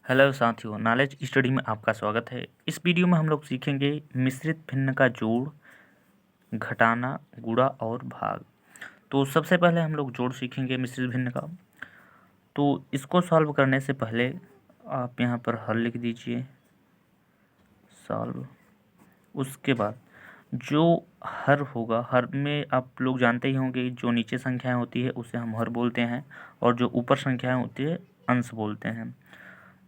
Hello साथियों, knowledge study में आपका स्वागत है। इस वीडियो में हम लोग सीखेंगे मिश्रित भिन्न का जोड़, घटाना, गुणा और भाग। तो सबसे पहले हम लोग जोड़ सीखेंगे मिश्रित भिन्न का। तो इसको सॉल्व करने से पहले आप यहाँ पर हल लिख दीजिए, सॉल्व। उसके बाद जो हर होगा, हर में आप लोग जानते ही होंगे जो नीचे संख्याएं होती है उसे हम हर बोलते हैं और जो ऊपर संख्याएं होती है अंश बोलते हैं।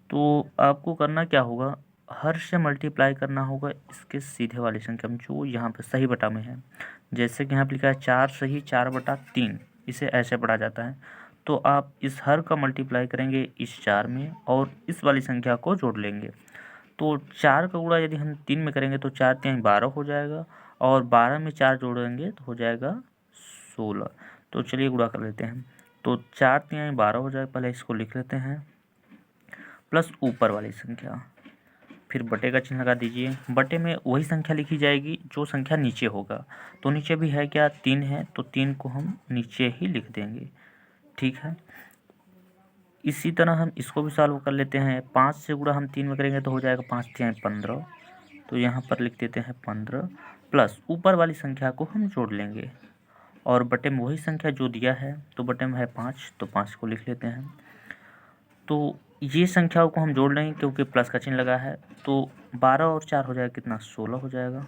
तो आपको करना क्या होगा, हर से मल्टीप्लाई करना होगा इसके सीधे वाली संख्या में जो यहाँ पे सही बटा में है। जैसे कि यहाँ पे लिखा है 4 सही 4/3, इसे ऐसे पढ़ा जाता है। तो आप इस हर का मल्टीप्लाई करेंगे इस 4 में और इस वाली संख्या को जोड़ लेंगे। तो 4 का गुणा यदि हम 3 में करेंगे तो 4 3 12 हो जाएगा और 12 में 4 जोड़ेंगे तो हो जाएगा 16। तो चलिए गुणा कर लेते हैं। तो 4 3 12 हो जाएगा, पहले इसको लिख लेते हैं, प्लस ऊपर वाली संख्या, फिर बटे का चिन्ह लगा दीजिए। बटे में वही संख्या लिखी जाएगी जो संख्या नीचे होगा। तो नीचे भी है क्या, 3 है, तो 3 को हम नीचे ही लिख देंगे। ठीक है, इसी तरह हम इसको भी सॉल्व कर लेते हैं। 5 से गुणा हम 3 में करेंगे तो हो जाएगा 5 3 15। तो यहाँ पर लिख देते हैं 15, प्लस ऊपर वाली संख्या को हम जोड़ लेंगे और बटे में वही संख्या जो दिया है, तो बटे में है 5, तो 5 को लिख लेते हैं। तो ये संख्याओं को हम जोड़ लेंगे क्योंकि प्लस का चिन्ह लगा है। तो 12 और 4 हो जाएगा कितना, 16 हो जाएगा।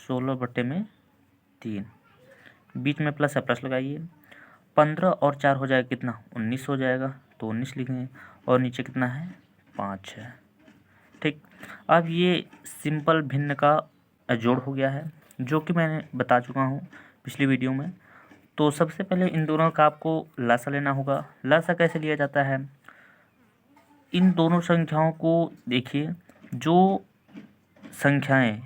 16 बटे में 3, बीच में प्लस है, प्लस लगाइए। 15 और 4 हो जाएगा कितना, 19 हो जाएगा। तो 19 लिखेंगे और नीचे कितना है, 5 है। ठीक, अब ये सिंपल भिन्न का जोड़ हो गया है जो कि मैंने बता चुका हूँ पिछली वीडियो में। तो सबसे पहले इन दोनों का आपको लसा लेना होगा। लसा कैसे लिया जाता है, इन दोनों संख्याओं को देखिए, जो संख्याएं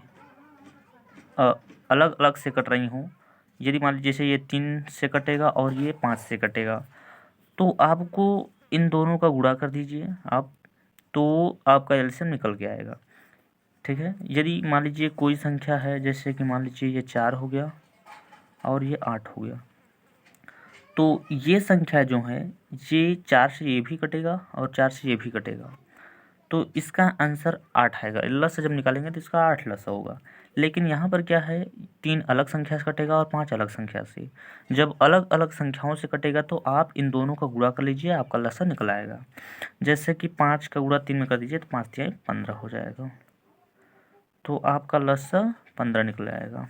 अलग अलग से कट रही हों, यदि मान लीजिए जैसे ये 3 से कटेगा और ये 5 से कटेगा, तो आपको इन दोनों का गुणा कर दीजिए आप, तो आपका एलसीएम निकल के आएगा। ठीक है, यदि मान लीजिए कोई संख्या है, जैसे कि मान लीजिए ये 4 हो गया और ये 8 हो गया, तो ये संख्या जो है ये 4 से ये भी कटेगा और 4 से ये भी कटेगा, तो इसका आंसर 8 आएगा। लस जब निकालेंगे तो इसका 8 लस होगा। लेकिन यहाँ पर क्या है, 3 अलग संख्या से कटेगा और 5 अलग संख्या से। जब अलग अलग संख्याओं से कटेगा तो आप इन दोनों का गुणा कर लीजिए, आपका लसा निकल आएगा। जैसे कि 5 का गुणा 3 में कर दीजिए तो 5 3 15 हो जाएगा, तो आपका लसा 15 निकल आएगा।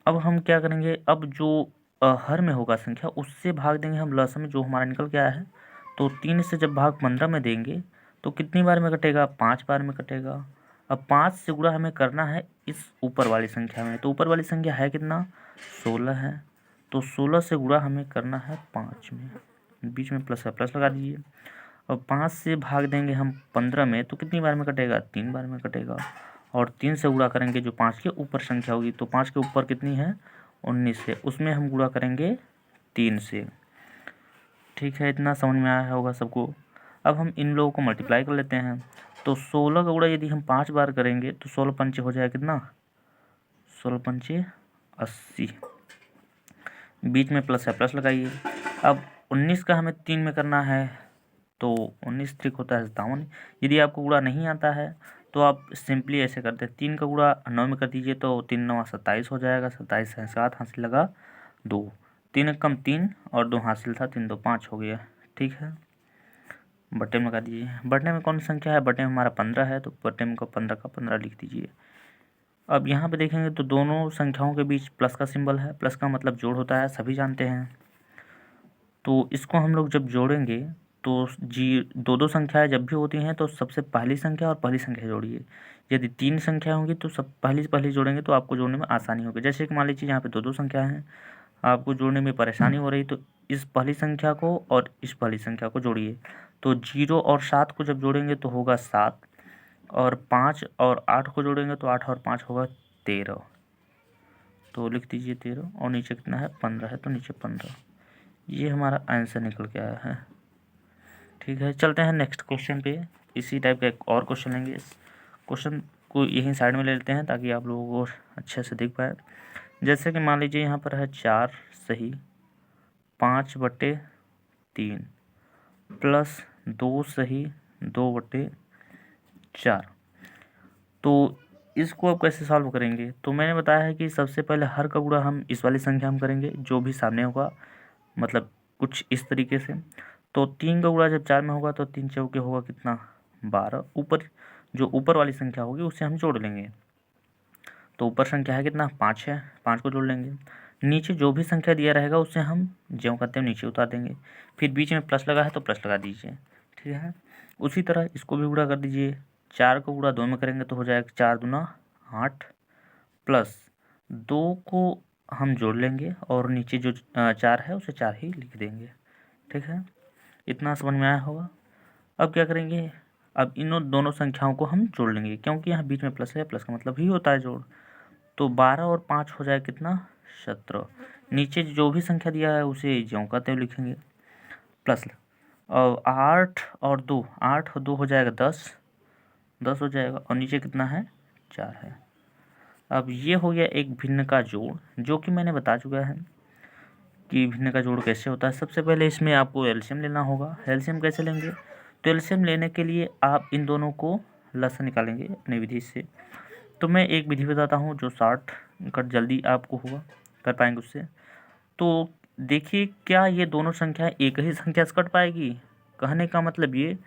अब हम क्या करेंगे, अब जो हर में होगा संख्या उससे भाग देंगे हम लस में, जो हमारा निकल के आया है। तो 3 से जब भाग 15 में देंगे तो कितनी बार में कटेगा, 5 बार में कटेगा। अब 5 से गुणा हमें करना है इस ऊपर वाली संख्या में, तो ऊपर वाली संख्या है कितना, 16 है। तो 16 से गुणा हमें करना है 5 में, बीच में प्लस है, प्लस लगा दीजिए। अब 5 से भाग देंगे हम 15 में तो कितनी बार में कटेगा, 3 बार में कटेगा। और 3 से गुणा करेंगे जो 5 के ऊपर संख्या होगी, तो 5 के ऊपर कितनी है, 19 से, उसमें हम गुणा करेंगे 3 से। ठीक है, इतना समझ में आया होगा सबको। अब हम इन लोगों को मल्टीप्लाई कर लेते हैं। तो 16 का गुणा यदि हम 5 बार करेंगे तो 16 पंचे हो जाएगा कितना, 16 पंचे 80, बीच में प्लस है, प्लस लगाइए। अब 19 का हमें 3 में करना है तो 19 त्रिक होता है 57। यदि आपको गुणा नहीं आता है तो आप सिंपली ऐसे करते हैं, 3 का गुणा 9 में कर दीजिए तो 3 9 27 हो जाएगा। 27 है 7, हासिल लगा 2, 3 कम 3 और 2 हासिल था, 3 2 5 हो गया। ठीक है, बटे में लगा दीजिए। बटे में कौन सी संख्या है, बटे में हमारा 15 है, तो बटे में 15 का 15 लिख दीजिए। अब यहाँ पे देखेंगे तो दोनों संख्याओं के बीच प्लस का सिंबल है, प्लस का मतलब जोड़ होता है, सभी जानते हैं। तो इसको हम लोग जब जोड़ेंगे तो दो दो संख्याएं जब भी होती हैं तो सबसे पहली संख्या और पहली संख्या जोड़िए। यदि 3 संख्या होंगी तो सब पहली से पहली जोड़ेंगे तो आपको जोड़ने में आसानी होगी। जैसे कि मान लीजिए यहाँ पे दो दो संख्या हैं, आपको जोड़ने में परेशानी हो रही, तो इस पहली संख्या को और इस पहली संख्या को जोड़िए। तो 0 और 7 को जब जोड़ेंगे तो होगा 7, और 5 और 8 को जोड़ेंगे तो 8 और 5 होगा 13। तो लिख दीजिए 13, और नीचे कितना है, 15 है, तो नीचे 15। ये हमारा आंसर निकल के आया है। ठीक है, चलते हैं नेक्स्ट क्वेश्चन पे। इसी टाइप का एक और क्वेश्चन लेंगे। इस क्वेश्चन को यहीं साइड में ले लेते हैं ताकि आप लोगों को अच्छे से दिख पाए। जैसे कि मान लीजिए यहाँ पर है 4 सही 5/3 प्लस 2 सही 2/4। तो इसको अब कैसे सॉल्व करेंगे, तो मैंने बताया है कि सबसे पहले हर का गुणा हम इस वाली संख्या हम करेंगे जो भी सामने होगा, मतलब कुछ इस तरीके से। तो 3 का गुणा जब 4 में होगा तो 3 चौके होगा कितना 12। ऊपर जो ऊपर वाली संख्या होगी उससे हम जोड़ लेंगे। तो ऊपर संख्या है कितना 5 है, 5 को जोड़ लेंगे। नीचे जो भी संख्या दिया रहेगा उससे हम ज्यों करते हैं नीचे उतार देंगे। फिर बीच में प्लस लगा है तो प्लस लगा दीजिए, ठीक है। उसी तरह इसको भी गुणा कर दीजिए। 4 को गुणा 2 में करेंगे तो हो जाएगा 4 दूना 8 प्लस 2 को हम जोड़ लेंगे और नीचे जो 4 है उसे 4 ही लिख देंगे, ठीक है। इतना समझ में आया होगा। अब क्या करेंगे, अब इन दोनों संख्याओं को हम जोड़ लेंगे क्योंकि यहाँ बीच में प्लस है, प्लस का मतलब ही होता है जोड़। तो 12 और 5 हो जाए कितना 17। नीचे जो भी संख्या दिया है उसे ज्यों कहते हुए लिखेंगे प्लस। और 8 और 2 8 और 2 हो जाएगा 10 हो जाएगा और नीचे कितना है 4 है। अब ये हो गया एक भिन्न का जोड़, जो कि मैंने बता चुका है कि भिन्न का जोड़ कैसे होता है। सबसे पहले इसमें आपको एलसीएम लेना होगा। एलसीएम कैसे लेंगे, तो एलसीएम लेने के लिए आप इन दोनों को लसन निकालेंगे अपनी विधि से। तो मैं एक विधि बताता हूँ जो शॉर्ट कट जल्दी आपको होगा कर पाएंगे उससे। तो देखिए क्या ये दोनों संख्या एक ही संख्या से कट पाएगी। कहने का मतलब ये,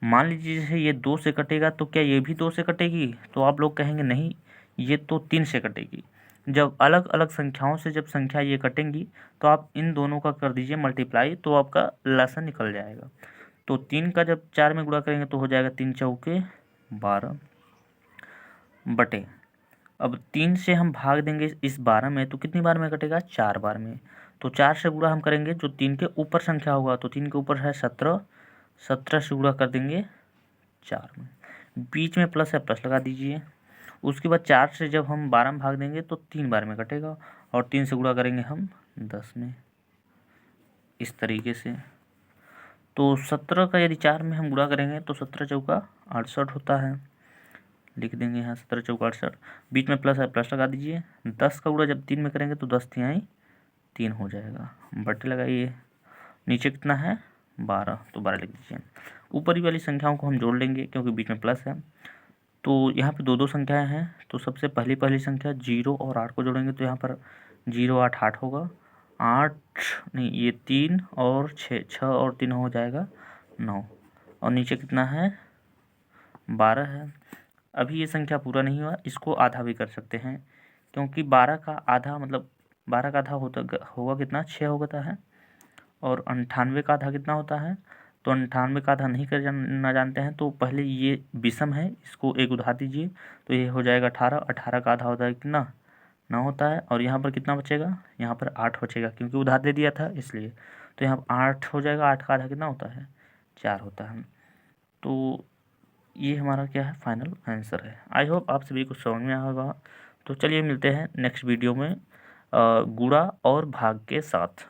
मान लीजिए जैसे ये 2 से कटेगा तो क्या ये भी 2 से कटेगी, तो आप लोग कहेंगे नहीं ये तो 3 से कटेगी। जब अलग अलग संख्याओं से जब संख्या ये कटेंगी तो आप इन दोनों का कर दीजिए मल्टीप्लाई, तो आपका लसन निकल जाएगा। तो 3 का जब 4 में गुणा करेंगे तो हो जाएगा 3 चौके 12 बटे। अब 3 से हम भाग देंगे इस 12 में तो कितनी बार में कटेगा 4 बार में। तो 4 से गुणा हम करेंगे जो 3 के ऊपर संख्या होगा, तो 3 के ऊपर है 17, 17 से गुणा कर देंगे 4 में। बीच में प्लस है, प्लस लगा दीजिए। उसके बाद 4 से जब हम 12 में भाग देंगे तो 3 बार में कटेगा और 3 से गुणा करेंगे हम 10 में, इस तरीके से। तो 17 का यदि 4 में हम गुणा करेंगे तो 17 चौका 68 होता है, लिख देंगे यहाँ 17 चौका 68। बीच में प्लस है, प्लस लगा दीजिए। 10 का गुणा जब 3 में करेंगे तो 10 तिहाई 3 हो जाएगा, बटे लगाइए। नीचे कितना है 12, तो 12 लिख दीजिए। ऊपरी वाली संख्याओं को हम जोड़ लेंगे क्योंकि बीच में प्लस है। तो यहाँ पे 2 संख्याएं हैं, तो सबसे पहली संख्या 0 और 8 को जोड़ेंगे तो यहाँ पर 0 8 8 होगा। 8 नहीं, ये 3 और 6 6 और 3 हो जाएगा 9 और नीचे कितना है 12 है। अभी ये संख्या पूरा नहीं हुआ, इसको आधा भी कर सकते हैं क्योंकि 12 का आधा मतलब 12 का आधा होगा कितना 6 होता है और 98 का आधा कितना होता है। तो 98 का आधा नहीं ना जानते हैं तो पहले ये विषम है, इसको एक उधार दीजिए तो ये हो जाएगा 18। 18 का आधा होता है कितना 9 होता है और यहाँ पर कितना बचेगा, यहाँ पर 8 बचेगा क्योंकि उधार दे दिया था इसलिए। तो यहाँ 8 हो जाएगा, 8 का आधा कितना होता है 4 होता है। तो ये हमारा क्या है फाइनल आंसर है। आई होप आप सभी को समझ में आया होगा। तो चलिए मिलते हैं नेक्स्ट वीडियो में गुणा और भाग के साथ।